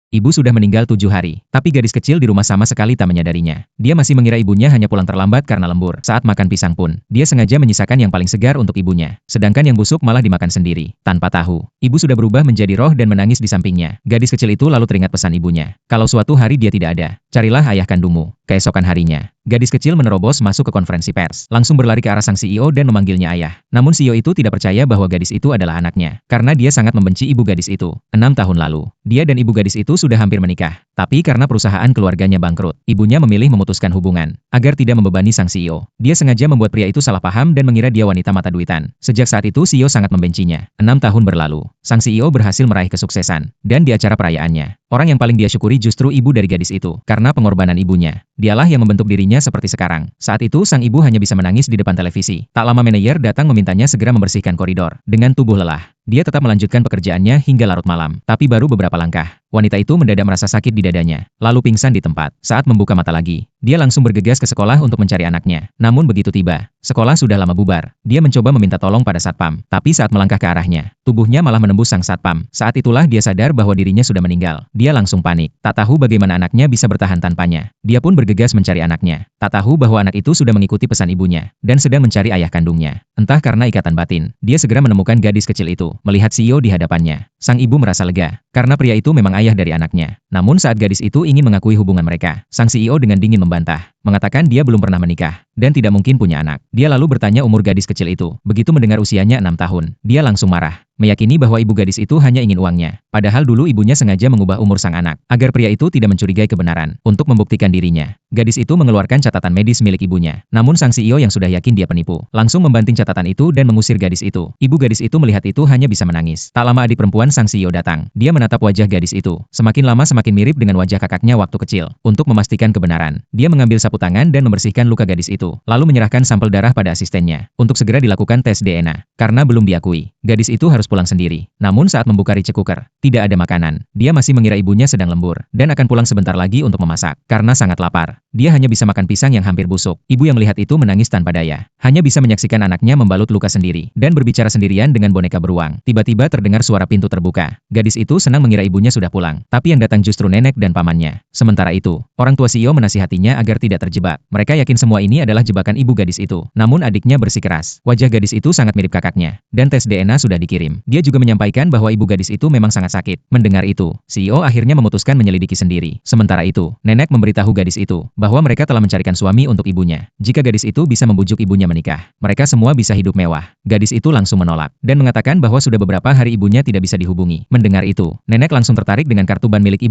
Ibu sudah meninggal 7 hari, tapi gadis kecil di rumah sama sekali tak menyadarinya. Dia masih mengira ibunya hanya pulang terlambat karena lembur. Saat makan pisang pun, dia sengaja menyisakan yang paling segar untuk ibunya. Sedangkan yang busuk malah dimakan sendiri, tanpa tahu. Ibu sudah berubah menjadi roh dan menangis di sampingnya. Gadis kecil itu lalu teringat pesan ibunya. Kalau suatu hari dia tidak ada, carilah ayah kandungmu. Keesokan harinya, gadis kecil menerobos masuk ke konferensi pers, langsung berlari ke arah sang CEO dan memanggilnya ayah. Namun CEO itu tidak percaya bahwa gadis itu adalah anaknya, karena dia sangat membenci ibu gadis itu. 6 tahun lalu, dia dan ibu gadis itu sudah hampir menikah. Tapi karena perusahaan keluarganya bangkrut, ibunya memilih memutuskan hubungan, agar tidak membebani sang CEO. Dia sengaja membuat pria itu salah paham dan mengira dia wanita mata duitan. Sejak saat itu CEO sangat membencinya. 6 tahun berlalu, sang CEO berhasil meraih kesuksesan, dan di acara perayaannya, orang yang paling dia syukuri justru ibu dari gadis itu, karena pengorbanan ibunya. Dialah yang membentuk dirinya seperti sekarang. Saat itu sang ibu hanya bisa menangis di depan televisi. Tak lama manajer datang memintanya segera membersihkan koridor. Dengan tubuh lelah, dia tetap melanjutkan pekerjaannya hingga larut malam. Tapi baru beberapa langkah, wanita itu mendadak merasa sakit di dadanya, lalu pingsan di tempat. Saat membuka mata lagi, dia langsung bergegas ke sekolah untuk mencari anaknya. Namun begitu tiba, sekolah sudah lama bubar. Dia mencoba meminta tolong pada satpam, tapi saat melangkah ke arahnya, tubuhnya malah menembus sang satpam. Saat itulah dia sadar bahwa dirinya sudah meninggal. Dia langsung panik, tak tahu bagaimana anaknya bisa bertahan tanpanya. Dia pun bergegas mencari anaknya, tak tahu bahwa anak itu sudah mengikuti pesan ibunya, dan sedang mencari ayah kandungnya. Entah karena ikatan batin, dia segera menemukan gadis kecil itu. Melihat CEO di hadapannya, sang ibu merasa lega, karena pria itu memang ayah dari anaknya. Namun saat gadis itu ingin mengakui hubungan mereka, sang CEO dengan dingin membantah, mengatakan dia belum pernah menikah, dan tidak mungkin punya anak. Dia lalu bertanya umur gadis kecil itu. Begitu mendengar usianya 6 tahun, dia langsung marah, meyakini bahwa ibu gadis itu hanya ingin uangnya. Padahal dulu ibunya sengaja mengubah umur sang anak, agar pria itu tidak mencurigai kebenaran. Untuk membuktikan dirinya, gadis itu mengeluarkan catatan medis milik ibunya. Namun sang CEO yang sudah yakin dia penipu, langsung membanting catatan itu dan mengusir gadis itu. Ibu gadis itu melihat itu hanya bisa menangis. Tak lama adik perempuan sang CEO datang. Dia menatap wajah gadis itu. Semakin lama semakin mirip dengan wajah kakaknya waktu kecil. Untuk memastikan kebenaran, dia mengambil sapu tangan dan membersihkan luka gadis itu, lalu menyerahkan sampel darah pada asistennya, untuk segera dilakukan tes DNA. Karena belum diakui, gadis itu harus pulang sendiri. Namun saat membuka rice cooker, tidak ada makanan. Dia masih mengira ibunya sedang lembur, dan akan pulang sebentar lagi untuk memasak. Karena sangat lapar, dia hanya bisa makan pisang yang hampir busuk. Ibu yang melihat itu menangis tanpa daya. Hanya bisa menyaksikan anaknya membalut luka sendiri, dan berbicara sendirian dengan boneka beruang. Tiba-tiba terdengar suara pintu terbuka. Gadis itu senang mengira ibunya sudah pulang, tapi yang datang justru nenek dan pamannya. Sementara itu, orang tua CEO menasihatinya agar tidak terjebak. Mereka yakin semua ini adalah jebakan ibu gadis itu. Namun adiknya bersikeras. Wajah gadis itu sangat mirip kakaknya, dan tes DNA sudah dikirim. Dia juga menyampaikan bahwa ibu gadis itu memang sangat sakit. Mendengar itu, CEO akhirnya memutuskan menyelidiki sendiri. Sementara itu, nenek memberitahu gadis itu bahwa mereka telah mencarikan suami untuk ibunya. Jika gadis itu bisa membujuk ibunya menikah, mereka semua bisa hidup mewah. Gadis itu langsung menolak, dan mengatakan bahwa sudah beberapa hari ibunya tidak bisa dihubungi. Mendengar itu, nenek langsung tertarik dengan kartu ban milik ibu